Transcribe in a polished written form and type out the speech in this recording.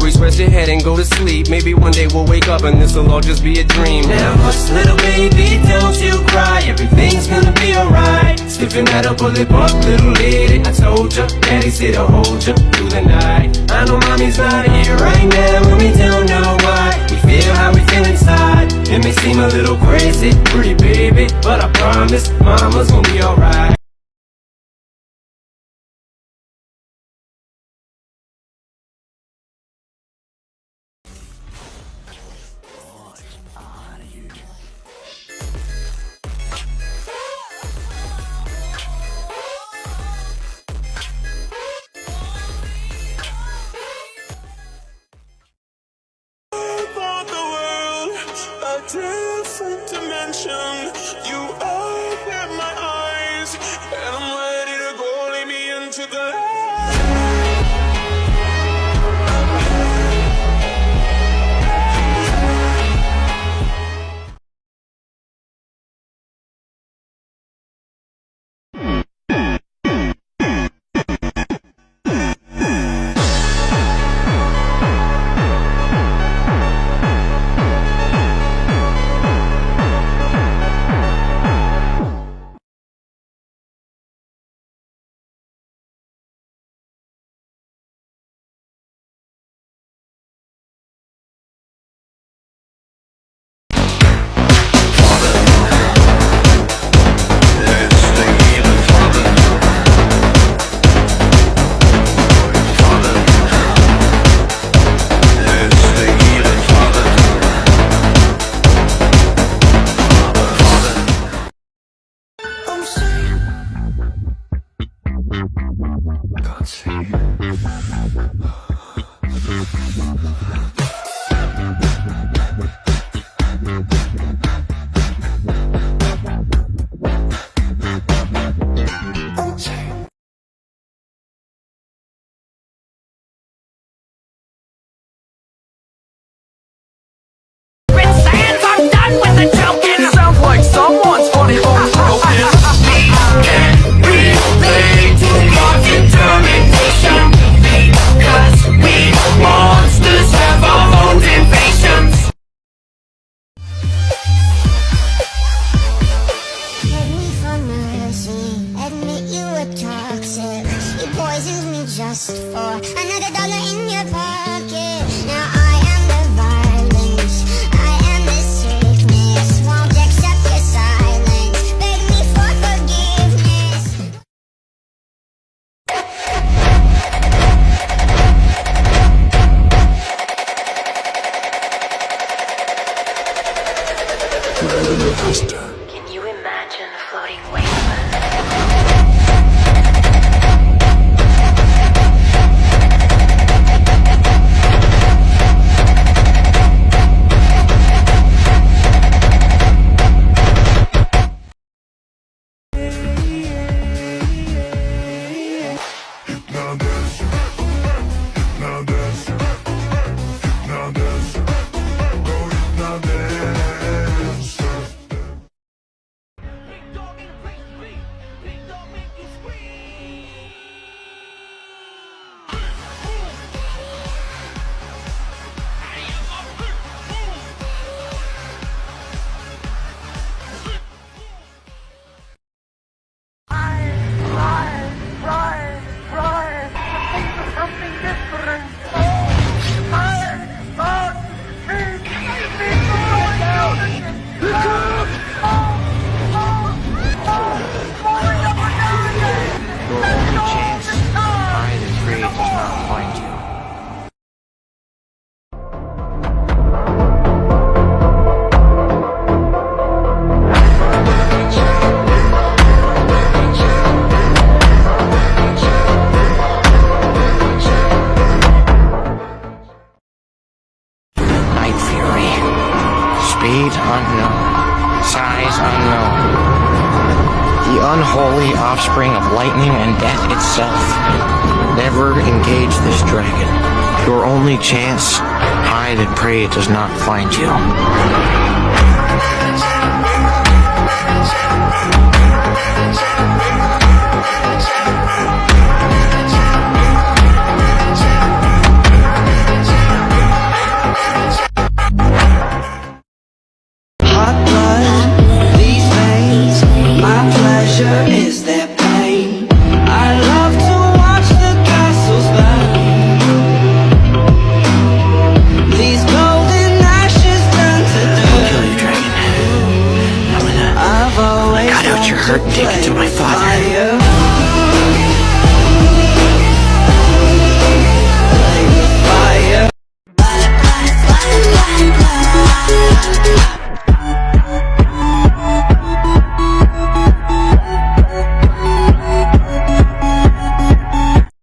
worries, rest your head and go to sleep. Maybe one day we'll wake up and this'll all just be a dream. Now hush, little baby, don't you cry. Everything's gonna be alright. Sniffing at a bullet buck, little lady. I told ya, daddy's here to hold ya through the night. I know mommy's not here right now, and we don't know why. We feel how we feel inside. It may seem a little crazy, pretty baby, but I promise mama's gonna be alright. Different dimension. You open my eyes, and I'm ready to go. Lead me into the light. Just for another dollar in your pocket. Now I am the violence, I am the sickness. Won't accept your silence, beg me for forgiveness. Can you imagine floating weightless? Speed unknown, size unknown. The unholy offspring of lightning and death itself. Never engage this dragon. Your only chance, hide and pray it does not find you. hurt and take it to my father.